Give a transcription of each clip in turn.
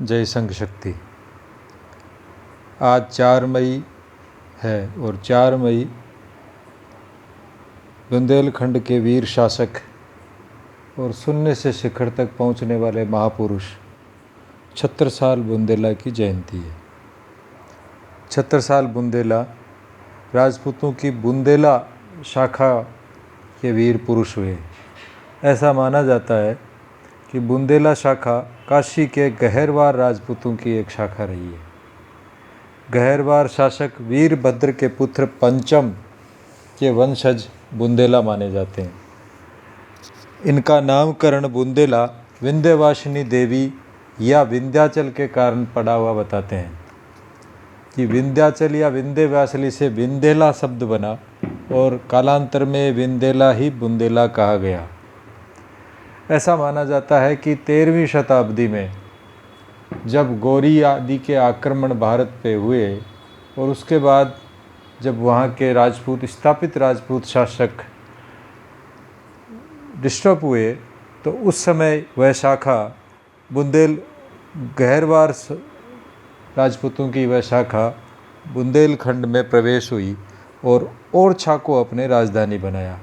जय संघ शक्ति। आज 4 मई है और 4 मई बुंदेलखंड के वीर शासक और शून्य से शिखर तक पहुंचने वाले महापुरुष छत्रसाल बुंदेला की जयंती है। छत्रसाल बुंदेला राजपूतों की बुंदेला शाखा के वीर पुरुष हुए। ऐसा माना जाता है कि बुंदेला शाखा काशी के गहरवार राजपूतों की एक शाखा रही है। गहरवार शासक वीरभद्र के पुत्र पंचम के वंशज बुंदेला माने जाते हैं। इनका नामकरण बुंदेला विंध्यवासिनी देवी या विंध्याचल के कारण पड़ा हुआ बताते हैं कि विंध्याचल या विंध्यवासिनी से विंदेला शब्द बना और कालांतर में विंदेला ही बुंदेला कहा गया। ऐसा माना जाता है कि 13वीं शताब्दी में जब गौरी आदि के आक्रमण भारत पे हुए और उसके बाद जब वहाँ के स्थापित राजपूत शासक डिस्टर्ब हुए तो उस समय वह शाखा गहरवार राजपूतों की वह शाखा बुंदेलखंड में प्रवेश हुई और ओरछा को अपने राजधानी बनाया।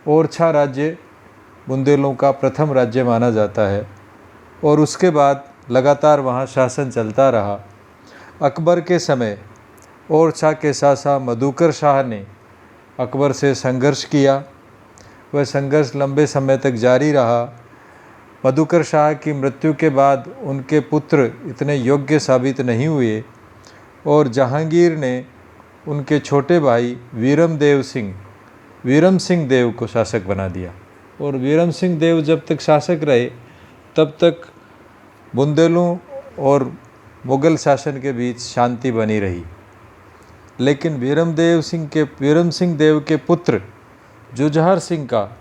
ओरछा राज्य बुंदेलों का प्रथम राज्य माना जाता है और उसके बाद लगातार वहाँ शासन चलता रहा। अकबर के समय ओरछा के शासक मधुकर शाह ने अकबर से संघर्ष किया। वह संघर्ष लंबे समय तक जारी रहा। मधुकर शाह की मृत्यु के बाद उनके पुत्र इतने योग्य साबित नहीं हुए और जहांगीर ने उनके छोटे भाई वीरम सिंह देव को शासक बना दिया। और वीरम सिंह देव जब तक शासक रहे तब तक बुंदेलों और मुग़ल शासन के बीच शांति बनी रही। लेकिन वीरम सिंह देव के पुत्र जुझार सिंह का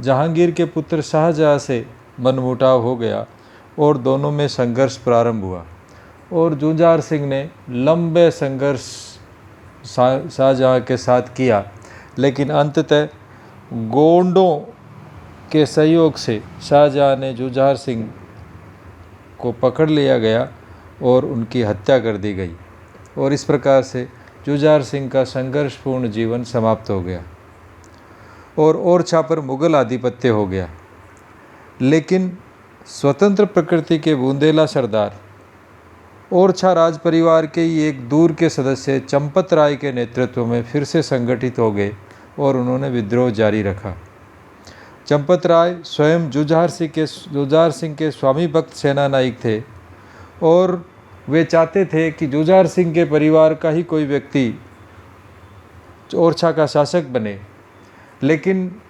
जहांगीर के पुत्र शाहजहाँ से मनमुटाव हो गया और दोनों में संघर्ष प्रारंभ हुआ और जुझार सिंह ने लंबे संघर्ष शाहजहाँ के साथ किया। लेकिन अंततः गोंडों के सहयोग से शाहजहाँ ने जुझार सिंह को पकड़ लिया गया और उनकी हत्या कर दी गई और इस प्रकार से जुझार सिंह का संघर्षपूर्ण जीवन समाप्त हो गया और ओरछा पर मुग़ल आधिपत्य हो गया। लेकिन स्वतंत्र प्रकृति के बुंदेला सरदार ओरछा राज परिवार के ही एक दूर के सदस्य चंपत राय के नेतृत्व में फिर से संगठित हो गए और उन्होंने विद्रोह जारी रखा। चंपत राय स्वयं जुझार सिंह के स्वामी भक्त सेनानायक थे और वे चाहते थे कि जुझार सिंह के परिवार का ही कोई व्यक्ति ओरछा का शासक बने। लेकिन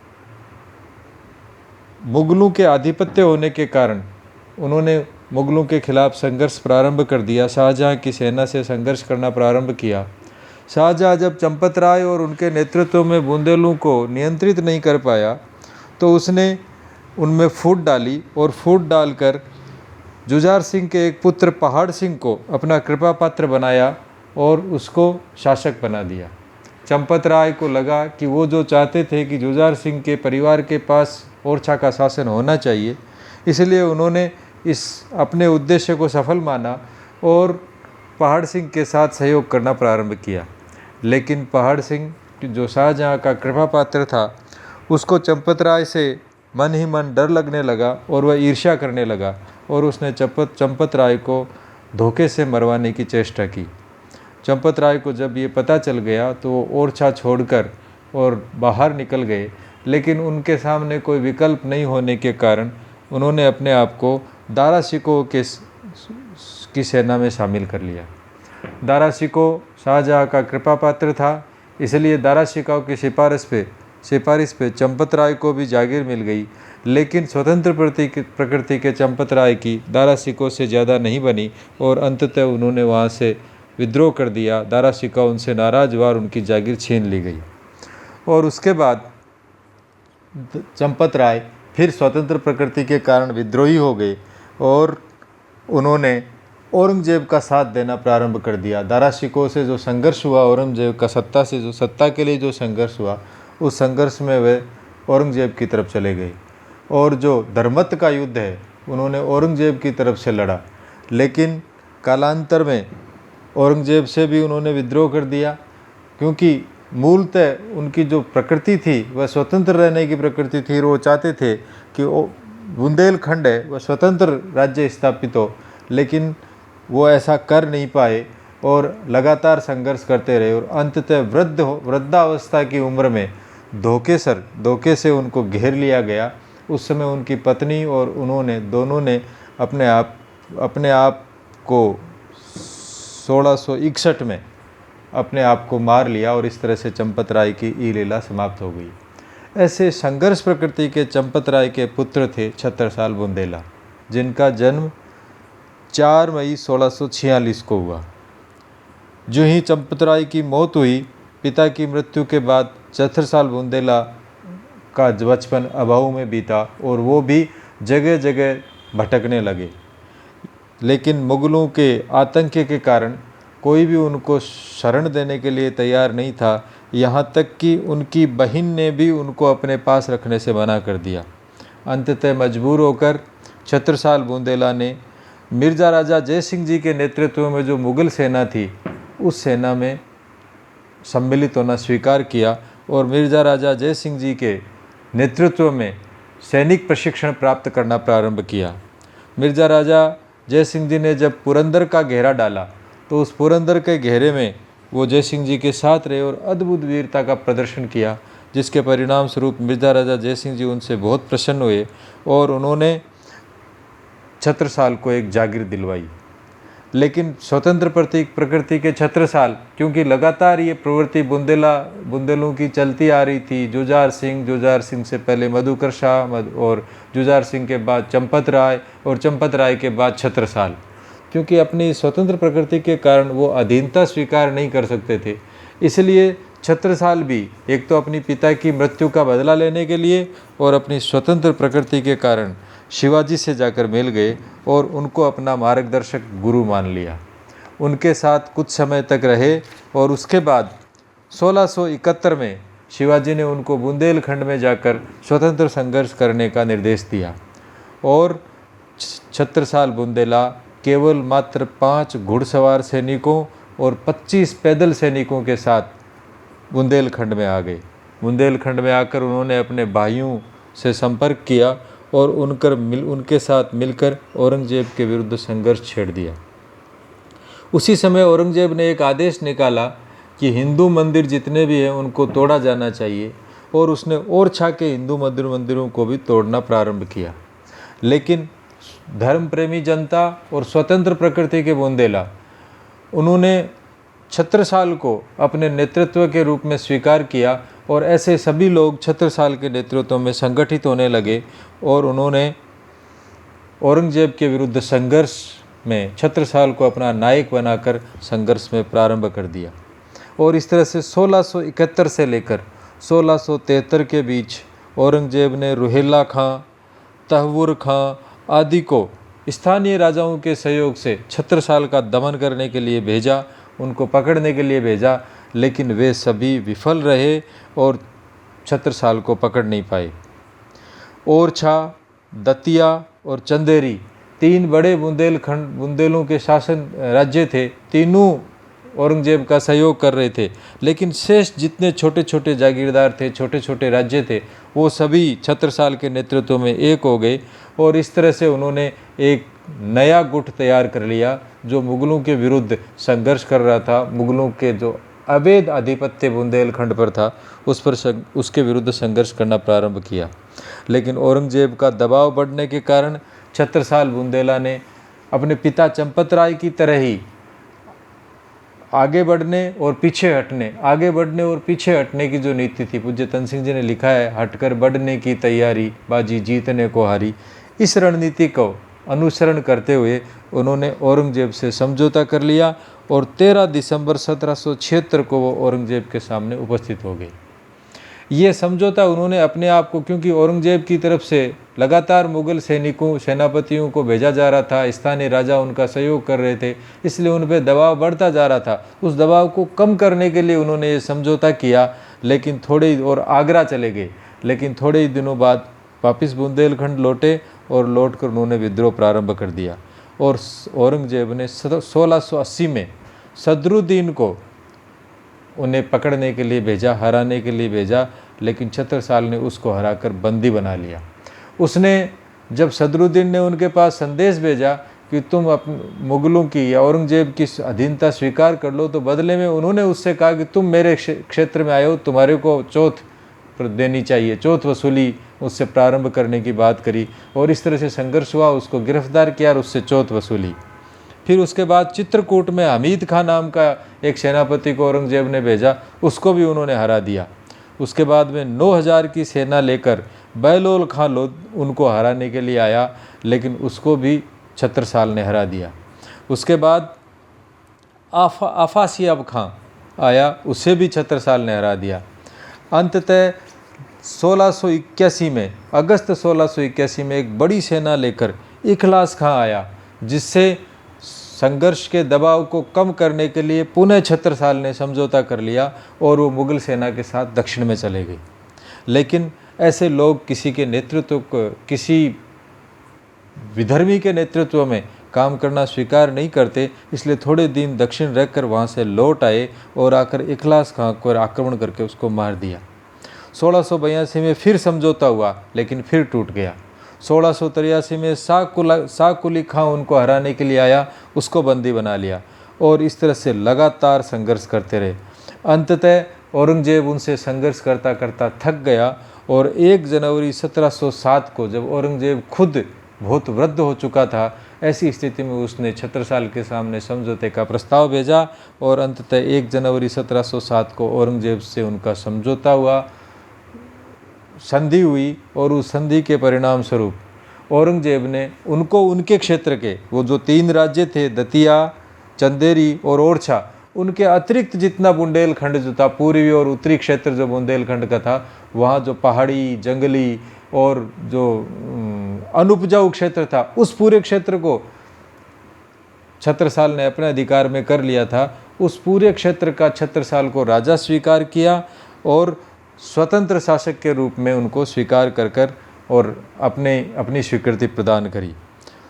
मुग़लों के आधिपत्य होने के कारण उन्होंने मुग़लों के खिलाफ संघर्ष प्रारंभ कर दिया। शाहजहाँ की सेना से संघर्ष करना प्रारंभ किया। शाहजहाँ जब चंपत राय और उनके नेतृत्व में बुंदेलों को नियंत्रित नहीं कर पाया तो उसने उनमें फूट डाली और फूट डालकर जुझार सिंह के एक पुत्र पहाड़ सिंह को अपना कृपा पात्र बनाया और उसको शासक बना दिया। चंपत राय को लगा कि वो जो चाहते थे कि जुझार सिंह के परिवार के पास ओरछा का शासन होना चाहिए, इसलिए उन्होंने इस अपने उद्देश्य को सफल माना और पहाड़ सिंह के साथ सहयोग करना प्रारंभ किया। लेकिन पहाड़ सिंह जो शाहजहाँ का कृपा पात्र था उसको चंपत राय से मन ही मन डर लगने लगा और वह ईर्ष्या करने लगा और उसने चंपत राय को धोखे से मरवाने की चेष्टा की। चंपत राय को जब ये पता चल गया तो वो ओरछा छोड़कर और बाहर निकल गए। लेकिन उनके सामने कोई विकल्प नहीं होने के कारण उन्होंने अपने आप को दारा शिकोह की सेना में शामिल कर लिया। दारा शिकोह शाहजहाँ का कृपा पात्र था, इसलिए दारा शिकोह की सिफारिश पे चंपत राय को भी जागीर मिल गई। लेकिन स्वतंत्र प्रकृति के चंपत राय की दारा शिकोह से ज़्यादा नहीं बनी और अंततः उन्होंने वहाँ से विद्रोह कर दिया। दारा शिकोह उनसे नाराज हुआ और उनकी जागीर छीन ली गई और उसके बाद चंपत राय फिर स्वतंत्र प्रकृति के कारण विद्रोही हो गए और उन्होंने औरंगजेब का साथ देना प्रारंभ कर दिया। दारा शिकोह से जो संघर्ष हुआ, औरंगजेब का सत्ता के लिए जो संघर्ष हुआ, उस संघर्ष में वे औरंगजेब की तरफ चले गए और जो धर्मत का युद्ध है उन्होंने औरंगजेब की तरफ से लड़ा। लेकिन कालांतर में औरंगजेब से भी उन्होंने विद्रोह कर दिया, क्योंकि मूलतः उनकी जो प्रकृति थी वह स्वतंत्र रहने की प्रकृति थी। वो चाहते थे कि बुंदेलखंड है वह स्वतंत्र राज्य स्थापित हो, लेकिन वो ऐसा कर नहीं पाए और लगातार संघर्ष करते रहे और अंततः वृद्धावस्था की उम्र में धोखे से उनको घेर लिया गया। उस समय उनकी पत्नी और उन्होंने दोनों ने अपने आप को 1661 में अपने आप को मार लिया और इस तरह से चंपत राय की ई लीला समाप्त हो गई। ऐसे संघर्ष प्रकृति के चंपत राय के पुत्र थे छत्रसाल बुंदेला, जिनका जन्म 4 मई 1646 को हुआ। जो ही चंपत राय की मौत हुई, पिता की मृत्यु के बाद छत्रसाल बुंदेला का बचपन अभाव में बीता और वो भी जगह जगह भटकने लगे। लेकिन मुगलों के आतंक के कारण कोई भी उनको शरण देने के लिए तैयार नहीं था। यहाँ तक कि उनकी बहन ने भी उनको अपने पास रखने से मना कर दिया। अंततः मजबूर होकर छत्रसाल बुंदेला ने मिर्ज़ा राजा जय सिंह जी के नेतृत्व में जो मुग़ल सेना थी, उस सेना में सम्मिलित होना स्वीकार किया और मिर्ज़ा राजा जय सिंह जी के नेतृत्व में सैनिक प्रशिक्षण प्राप्त करना प्रारंभ किया। मिर्ज़ा राजा जय सिंह जी ने जब पुरंदर का घेरा डाला, तो उस पुरंदर के घेरे में वो जय सिंह जी के साथ रहे और अद्भुत वीरता का प्रदर्शन किया, जिसके परिणाम स्वरूप मिर्ज़ा राजा जय सिंह जी उनसे बहुत प्रसन्न हुए और उन्होंने छत्रसाल को एक जागीर दिलवाई। लेकिन स्वतंत्र प्रकृति के छत्रसाल, क्योंकि लगातार ये प्रवृत्ति बुंदेलों की चलती आ रही थी, जुझार सिंह से पहले मधुकर शाह और जुझार सिंह के बाद चंपत राय और चंपत राय के बाद छत्रसाल, क्योंकि अपनी स्वतंत्र प्रकृति के कारण वो अधीनता स्वीकार नहीं कर सकते थे। इसलिए छत्रसाल भी एक तो अपनी पिता की मृत्यु का बदला लेने के लिए और अपनी स्वतंत्र प्रकृति के कारण शिवाजी से जाकर मिल गए और उनको अपना मार्गदर्शक गुरु मान लिया। उनके साथ कुछ समय तक रहे और उसके बाद 1671 में शिवाजी ने उनको बुंदेलखंड में जाकर स्वतंत्र संघर्ष करने का निर्देश दिया और छत्रसाल बुंदेला केवल मात्र 5 घुड़सवार सैनिकों और 25 पैदल सैनिकों के साथ बुंदेलखंड में आ गए। बुंदेलखंड में आकर उन्होंने अपने भाइयों से संपर्क किया और उनके साथ मिलकर औरंगजेब के विरुद्ध संघर्ष छेड़ दिया। उसी समय औरंगजेब ने एक आदेश निकाला कि हिंदू मंदिर जितने भी हैं उनको तोड़ा जाना चाहिए और उसने ओरछा के हिंदू मंदिरों को भी तोड़ना प्रारंभ किया। लेकिन धर्म प्रेमी जनता और स्वतंत्र प्रकृति के बुंदेला, उन्होंने छत्रसाल को अपने नेतृत्व के रूप में स्वीकार किया और ऐसे सभी लोग छत्रसाल के नेतृत्व में संगठित होने लगे और उन्होंने औरंगजेब के विरुद्ध संघर्ष में छत्रसाल को अपना नायक बनाकर संघर्ष में प्रारंभ कर दिया। और इस तरह से 1671 से लेकर 1673 के बीच औरंगजेब ने रुहेला खां, तहवुर खां आदि को स्थानीय राजाओं के सहयोग से छत्रसाल का दमन करने के लिए भेजा, उनको पकड़ने के लिए भेजा, लेकिन वे सभी विफल रहे और छत्रसाल को पकड़ नहीं पाए। ओरछा, दतिया और चंदेरी 3 बड़े बुंदेलों के शासन राज्य थे, तीनों औरंगजेब का सहयोग कर रहे थे। लेकिन शेष जितने छोटे छोटे जागीरदार थे, छोटे छोटे राज्य थे, वो सभी छत्रसाल के नेतृत्व में एक हो गए और इस तरह से उन्होंने एक नया गुट तैयार कर लिया जो मुगलों के विरुद्ध संघर्ष कर रहा था। मुगलों के जो अवैध आधिपत्य बुंदेलखंड पर था, उसके विरुद्ध संघर्ष करना प्रारंभ किया। लेकिन औरंगजेब का दबाव बढ़ने के कारण छत्रसाल बुंदेला ने अपने पिता चंपत राय की तरह ही आगे बढ़ने और पीछे हटने की जो नीति थी, पूज्य तन सिंह जी ने लिखा है, हटकर बढ़ने की तैयारी, बाजी जीतने को हारी। इस रणनीति को अनुसरण करते हुए उन्होंने औरंगजेब से समझौता कर लिया और 13 दिसंबर 1776 को वो औरंगजेब के सामने उपस्थित हो गए। ये समझौता उन्होंने अपने आप को, क्योंकि औरंगजेब की तरफ से लगातार मुगल सेनापतियों को भेजा जा रहा था, स्थानीय राजा उनका सहयोग कर रहे थे, इसलिए उन पर दबाव बढ़ता जा रहा था। उस दबाव को कम करने के लिए उन्होंने ये समझौता किया, लेकिन आगरा चले गए। लेकिन थोड़े ही दिनों बाद वापस बुंदेलखंड लौटे और लौटकर उन्होंने विद्रोह प्रारंभ कर दिया। और औरंगजेब ने 1680 में सदरुद्दीन को उन्हें पकड़ने के लिए भेजा, हराने के लिए भेजा, लेकिन छत्रसाल ने उसको हराकर बंदी बना लिया। उसने जब सदरुद्दीन ने उनके पास संदेश भेजा कि तुम अपने मुगलों की या औरंगजेब की अधीनता स्वीकार कर लो, तो बदले में उन्होंने उससे कहा कि तुम मेरे क्षेत्र में आए हो, तुम्हारे को चौथ देनी चाहिए, चौथ वसूली उससे प्रारंभ करने की बात करी और इस तरह से संघर्ष हुआ, उसको गिरफ्तार किया और उससे चौथ वसूली। फिर उसके बाद चित्रकूट में हमीद खां नाम का एक सेनापति को औरंगजेब ने भेजा, उसको भी उन्होंने हरा दिया। उसके बाद में 9000 की सेना लेकर बहलोल खां लोध उनको हराने के लिए आया, लेकिन उसको भी छत्रसाल ने हरा दिया। उसके बाद आफासियाब खां आया, उसे भी छत्रसाल ने हरा दिया। अंततः 1681 में, अगस्त 1681 में एक बड़ी सेना लेकर इखलास खां आया, जिससे संघर्ष के दबाव को कम करने के लिए पुनः छत्रसाल ने समझौता कर लिया और वो मुगल सेना के साथ दक्षिण में चले गए। लेकिन ऐसे लोग किसी के नेतृत्व को, किसी विधर्मी के नेतृत्व में काम करना स्वीकार नहीं करते, इसलिए थोड़े दिन दक्षिण रहकर वहाँ से लौट आए और आकर इखलास खां को आक्रमण करके उसको मार दिया। 1682 में फिर समझौता हुआ, लेकिन फिर टूट गया। 1683 में शाह कुली खां उनको हराने के लिए आया, उसको बंदी बना लिया और इस तरह से लगातार संघर्ष करते रहे। अंततः औरंगजेब उनसे संघर्ष करता करता थक गया और 1 जनवरी 1707 को, जब औरंगजेब खुद बहुत वृद्ध हो चुका था, ऐसी स्थिति में उसने छत्रसाल के सामने समझौते का प्रस्ताव भेजा और अंततः 1 जनवरी 1707 को औरंगजेब से उनका समझौता हुआ, संधि हुई और उस संधि के परिणाम स्वरूप औरंगजेब ने उनको उनके क्षेत्र के, वो जो 3 राज्य थे, दतिया, चंदेरी और ओरछा, उनके अतिरिक्त जितना बुंदेलखंड जो था, पूर्वी और उत्तरी क्षेत्र जो बुंदेलखंड का था, वहाँ जो पहाड़ी, जंगली और जो अनुपजाऊ क्षेत्र था, उस पूरे क्षेत्र को छत्रसाल ने अपने अधिकार में कर लिया था। उस पूरे क्षेत्र का छत्रसाल को राजा स्वीकार किया और स्वतंत्र शासक के रूप में उनको स्वीकार कर और अपनी स्वीकृति प्रदान करी।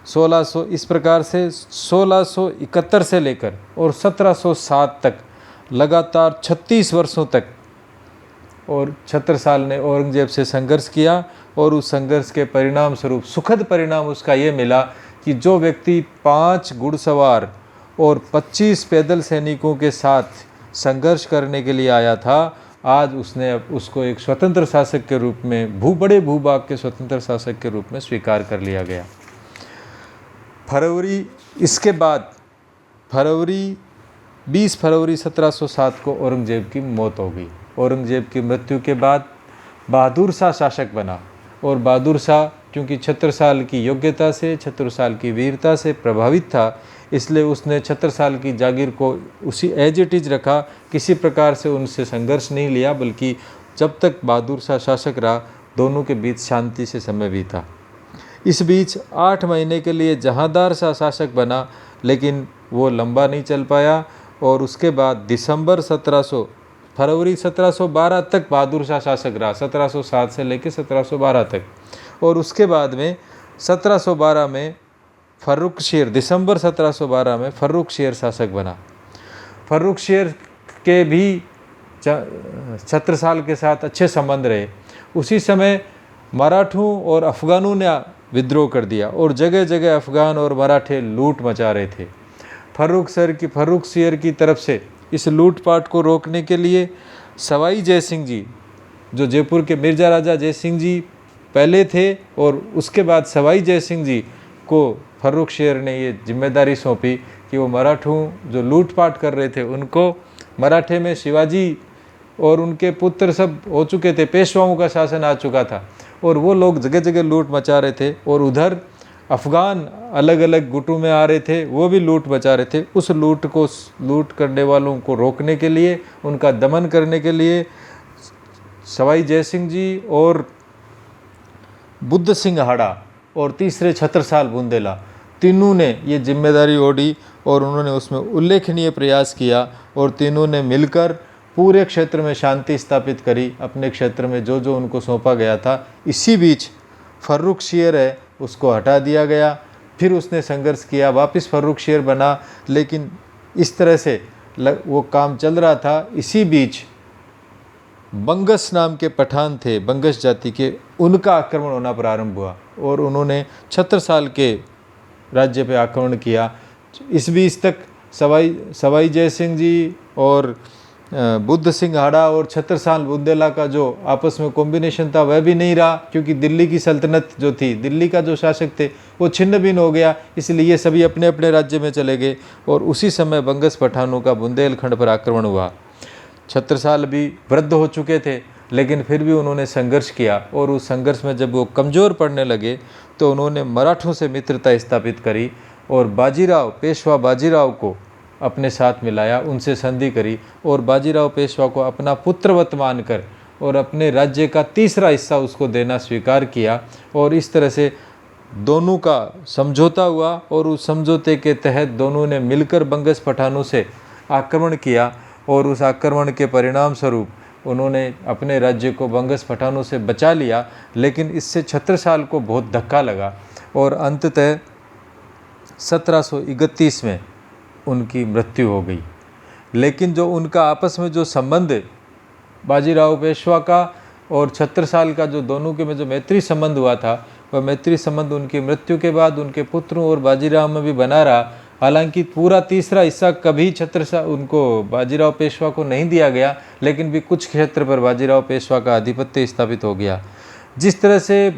1600 इस प्रकार से 1671 से लेकर और 1707 तक लगातार 36 वर्षों तक और छत्रसाल ने औरंगजेब से संघर्ष किया और उस संघर्ष के परिणाम स्वरूप सुखद परिणाम उसका ये मिला कि जो व्यक्ति 5 घुड़सवार और 25 पैदल सैनिकों के साथ संघर्ष करने के लिए आया था, आज उसको एक स्वतंत्र शासक के रूप में, बड़े भूभाग के स्वतंत्र शासक के रूप में स्वीकार कर लिया गया। इसके बाद 20 फरवरी 1707 को औरंगजेब की मौत हो गई। औरंगजेब की मृत्यु के बाद बहादुर शाह शासक बना और बहादुर शाह क्योंकि छत्रसाल की योग्यता से, छत्रसाल की वीरता से प्रभावित था, इसलिए उसने छत्रसाल की जागीर को उसी एज इट इज रखा, किसी प्रकार से उनसे संघर्ष नहीं लिया, बल्कि जब तक बहादुर शाह शासक रहा दोनों के बीच शांति से समय बीता। इस बीच 8 महीने के लिए जहांदार शाह शासक बना, लेकिन वो लंबा नहीं चल पाया और उसके बाद फरवरी 1712 तक बहादुर शाह शासक रहा, 1707 से लेकर 1712 तक। और उसके बाद में 1712 में दिसंबर 1712 में फर्रुखशियर शासक बना। फर्रुखशियर के भी छत्रसाल के साथ अच्छे संबंध रहे। उसी समय मराठों और अफ़गानों ने विद्रोह कर दिया और जगह जगह अफ़गान और मराठे लूट मचा रहे थे। फर्रुखशियर की तरफ से इस लूटपाट को रोकने के लिए सवाई जयसिंह जी, जो जयपुर के मिर्जा राजा जयसिंह जी पहले थे, और उसके बाद सवाई जयसिंह जी को फर्रुखशियर ने ये जिम्मेदारी सौंपी कि वो मराठों जो लूटपाट कर रहे थे उनको, मराठे में शिवाजी और उनके पुत्र सब हो चुके थे, पेशवाओं का शासन आ चुका था और वो लोग जगह जगह लूट मचा रहे थे, और उधर अफ़गान अलग अलग गुटों में आ रहे थे, वो भी लूट मचा रहे थे। उस लूट करने वालों को रोकने के लिए, उनका दमन करने के लिए सवाई जयसिंह जी और बुद्ध सिंह हाड़ा और तीसरे छत्रसाल बुंदेला, तीनों ने ये जिम्मेदारी ओढ़ी और उन्होंने उसमें उल्लेखनीय प्रयास किया और तीनों ने मिलकर पूरे क्षेत्र में शांति स्थापित करी, अपने क्षेत्र में जो जो उनको सौंपा गया था। इसी बीच फर्रुखशियर है उसको हटा दिया गया। फिर उसने संघर्ष किया, वापस फर्रुख शेर बना, लेकिन इस तरह से वो काम चल रहा था। इसी बीच बंगस नाम के पठान थे, बंगस जाति के, उनका आक्रमण होना प्रारंभ हुआ और उन्होंने छत्रसाल के राज्य पे आक्रमण किया। इस बीच तक सवाई जय सिंह जी और बुद्ध सिंह हाड़ा और छत्रसाल बुंदेला का जो आपस में कॉम्बिनेशन था वह भी नहीं रहा, क्योंकि दिल्ली की सल्तनत जो थी, दिल्ली का जो शासक थे वो छिन्न भिन्न हो गया, इसलिए ये सभी अपने अपने राज्य में चले गए। और उसी समय बंगस पठानों का बुंदेलखंड पर आक्रमण हुआ। छत्रसाल भी वृद्ध हो चुके थे, लेकिन फिर भी उन्होंने संघर्ष किया और उस संघर्ष में जब वो कमज़ोर पड़ने लगे तो उन्होंने मराठों से मित्रता स्थापित करी और बाजीराव, पेशवा बाजीराव को अपने साथ मिलाया, उनसे संधि करी और बाजीराव पेशवा को अपना पुत्रवत मानकर और अपने राज्य का तीसरा हिस्सा उसको देना स्वीकार किया। और इस तरह से दोनों का समझौता हुआ और उस समझौते के तहत दोनों ने मिलकर बंगस पठानों से आक्रमण किया और उस आक्रमण के परिणाम स्वरूप उन्होंने अपने राज्य को बंगस पठानों से बचा लिया। लेकिन इससे छत्रसाल को बहुत धक्का लगा और अंततः 1731 में उनकी मृत्यु हो गई। लेकिन जो उनका आपस में जो संबंध बाजीराव पेशवा का और छत्रसाल का जो दोनों के में जो मैत्री संबंध हुआ था, वह मैत्री संबंध उनकी मृत्यु के बाद उनके पुत्रों और बाजीराव में भी बना रहा। हालांकि पूरा तीसरा हिस्सा कभी उनको बाजीराव पेशवा को नहीं दिया गया, लेकिन भी कुछ क्षेत्र पर बाजीराव पेशवा का आधिपत्य स्थापित हो गया। जिस तरह से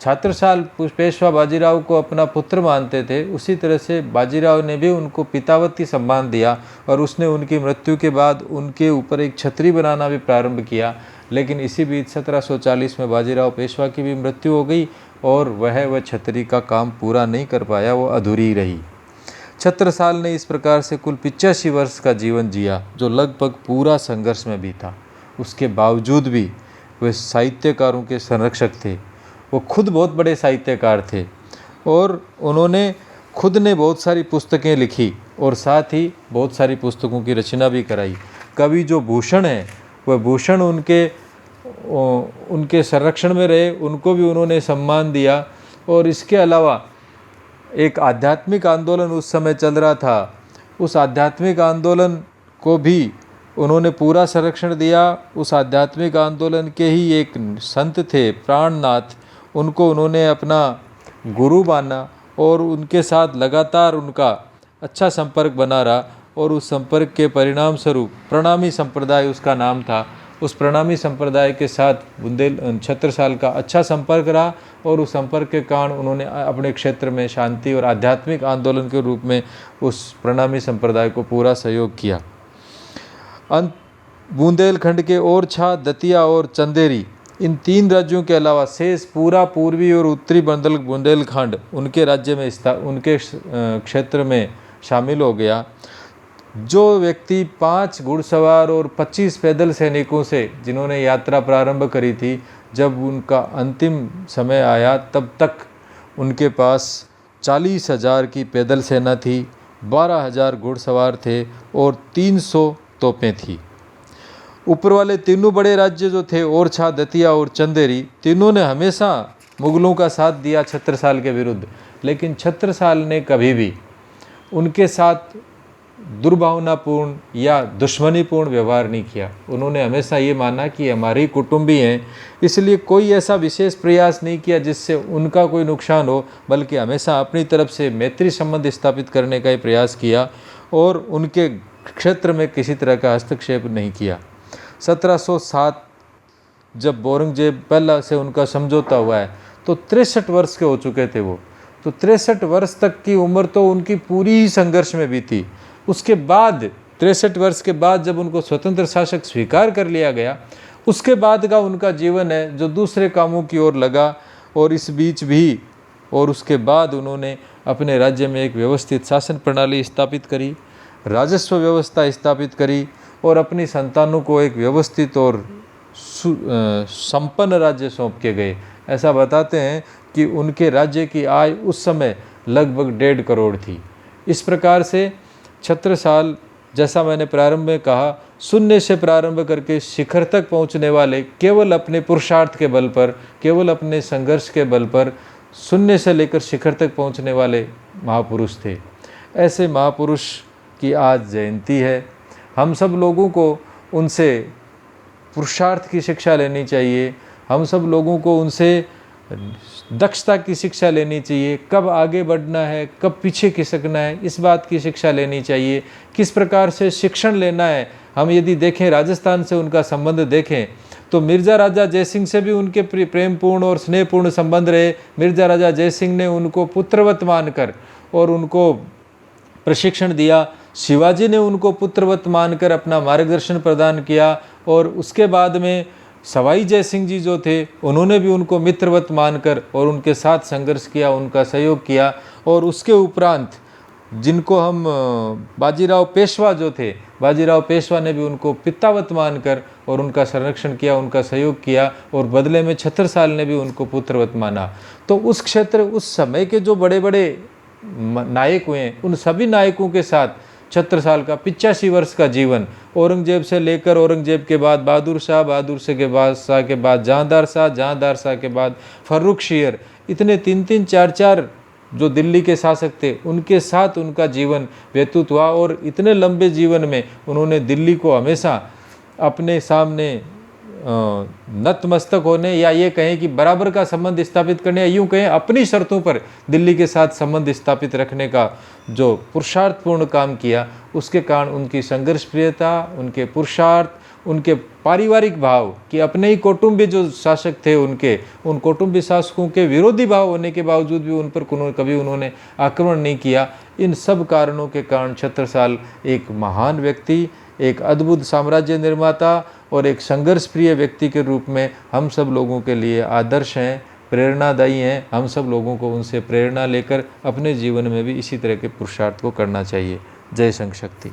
छत्रसाल पेशवा बाजीराव को अपना पुत्र मानते थे, उसी तरह से बाजीराव ने भी उनको पितावती सम्मान दिया और उसने उनकी मृत्यु के बाद उनके ऊपर एक छतरी बनाना भी प्रारंभ किया। लेकिन इसी बीच 1740 में बाजीराव पेशवा की भी मृत्यु हो गई और वह छतरी का काम पूरा नहीं कर पाया, वो अधूरी रही। छत्रसाल ने इस प्रकार से कुल 85 वर्ष का जीवन जिया, जो लगभग पूरा संघर्ष में बीता। उसके बावजूद भी वे साहित्यकारों के संरक्षक थे। वो खुद बहुत बड़े साहित्यकार थे और उन्होंने खुद ने बहुत सारी पुस्तकें लिखी और साथ ही बहुत सारी पुस्तकों की रचना भी कराई। कवि जो भूषण है, वह भूषण उनके संरक्षण में रहे, उनको भी उन्होंने सम्मान दिया। और इसके अलावा एक आध्यात्मिक आंदोलन उस समय चल रहा था, उस आध्यात्मिक आंदोलन को भी उन्होंने पूरा संरक्षण दिया। उस आध्यात्मिक आंदोलन के ही एक संत थे प्राणनाथ, उनको उन्होंने अपना गुरु माना और उनके साथ लगातार उनका अच्छा संपर्क बना रहा। और उस संपर्क के परिणाम स्वरूप प्रणामी संप्रदाय उसका नाम था, उस प्रणामी संप्रदाय के साथ छत्रसाल का अच्छा संपर्क रहा और उस संपर्क के कारण उन्होंने अपने क्षेत्र में शांति और आध्यात्मिक आंदोलन के रूप में उस प्रणामी संप्रदाय को पूरा सहयोग किया। बुंदेलखंड के ओरछा, दतिया और चंदेरी, इन 3 राज्यों के अलावा शेष पूरा पूर्वी और उत्तरी बुंदेलखंड उनके राज्य में उनके क्षेत्र में शामिल हो गया। जो व्यक्ति 5 घुड़सवार और 25 पैदल सैनिकों से जिन्होंने यात्रा प्रारंभ करी थी, जब उनका अंतिम समय आया तब तक उनके पास 40,000 की पैदल सेना थी, 12,000 घुड़सवार थे और 300 तोपें थी। ऊपर वाले तीनों बड़े राज्य जो थे, ओरछा, दतिया और चंदेरी, तीनों ने हमेशा मुगलों का साथ दिया छत्रसाल के विरुद्ध। लेकिन छत्रसाल ने कभी भी उनके साथ दुर्भावनापूर्ण या दुश्मनीपूर्ण व्यवहार नहीं किया। उन्होंने हमेशा ये माना कि हमारे कुटुंबी हैं, इसलिए कोई ऐसा विशेष प्रयास नहीं किया जिससे उनका कोई नुकसान हो, बल्कि हमेशा अपनी तरफ से मैत्री संबंध स्थापित करने का ही प्रयास किया और उनके क्षेत्र में किसी तरह का हस्तक्षेप नहीं किया। 1707 जब औरंगजेब पहला से उनका समझौता हुआ है तो 63 वर्ष के हो चुके थे वो, तो 63 वर्ष तक की उम्र तो उनकी पूरी ही संघर्ष में बीती। उसके बाद 63 वर्ष के बाद जब उनको स्वतंत्र शासक स्वीकार कर लिया गया, उसके बाद का उनका जीवन है जो दूसरे कामों की ओर लगा। और इस बीच भी और उसके बाद उन्होंने अपने राज्य में एक व्यवस्थित शासन प्रणाली स्थापित करी, राजस्व व्यवस्था स्थापित करी और अपनी संतानों को एक व्यवस्थित और संपन्न राज्य सौंप के गए। ऐसा बताते हैं कि उनके राज्य की आय उस समय लगभग 1.5 करोड़ थी। इस प्रकार से छत्रसाल, जैसा मैंने प्रारंभ में कहा, शून्य से प्रारंभ करके शिखर तक पहुंचने वाले केवल अपने पुरुषार्थ के बल पर, केवल अपने संघर्ष के बल पर शून्य से लेकर शिखर तक पहुंचने वाले महापुरुष थे। ऐसे महापुरुष की आज जयंती है। हम सब लोगों को उनसे पुरुषार्थ की शिक्षा लेनी चाहिए। हम सब लोगों को उनसे दक्षता की शिक्षा लेनी चाहिए। कब आगे बढ़ना है, कब पीछे खिसकना है, इस बात की शिक्षा लेनी चाहिए। किस प्रकार से शिक्षण लेना है। हम यदि देखें, राजस्थान से उनका संबंध देखें तो मिर्ज़ा राजा जयसिंह से भी उनके प्रेमपूर्ण और स्नेहपूर्ण संबंध रहे। मिर्ज़ा राजा जयसिंह ने उनको पुत्रवत मानकर और उनको प्रशिक्षण दिया। शिवाजी ने उनको पुत्रवत मानकर अपना मार्गदर्शन प्रदान किया। और उसके बाद में सवाई जय सिंह जी जो थे, उन्होंने भी उनको मित्रवत मानकर और उनके साथ संघर्ष किया, उनका सहयोग किया। और उसके उपरांत जिनको हम बाजीराव पेशवा जो थे, बाजीराव पेशवा ने भी उनको पितावत मानकर और उनका संरक्षण किया, उनका सहयोग किया। और बदले में छत्रसाल ने भी उनको पुत्रवत माना। तो उस क्षेत्र, उस समय के जो बड़े बड़े नायक हुए, उन सभी नायकों के साथ छत्रसाल का 85 वर्ष का जीवन, औरंगजेब से लेकर औरंगजेब के बाद बहादुर शाह, बहादुर शाह के बाद जहांदार शाह के बाद फर्रुख शेर, इतने 3-3, 4-4 जो दिल्ली के शासक थे, उनके साथ उनका जीवन व्यतीत हुआ। और इतने लंबे जीवन में उन्होंने दिल्ली को हमेशा अपने सामने नतमस्तक होने, या ये कहें कि बराबर का संबंध स्थापित करने, या यूँ कहें अपनी शर्तों पर दिल्ली के साथ संबंध स्थापित रखने का जो पुरुषार्थपूर्ण काम किया, उसके कारण उनकी संघर्ष प्रियता, उनके पुरुषार्थ, उनके पारिवारिक भाव कि अपने ही कौटुंबिक जो शासक थे, उन कौटुंबिक शासकों के विरोधी भाव होने के बावजूद भी उन पर कभी उन्होंने आक्रमण नहीं किया। इन सब कारणों के कारण छत्रसाल एक महान व्यक्ति, एक अद्भुत साम्राज्य निर्माता और एक संघर्ष प्रिय व्यक्ति के रूप में हम सब लोगों के लिए आदर्श हैं, प्रेरणादायी हैं। हम सब लोगों को उनसे प्रेरणा लेकर अपने जीवन में भी इसी तरह के पुरुषार्थ को करना चाहिए। जय संघ शक्ति।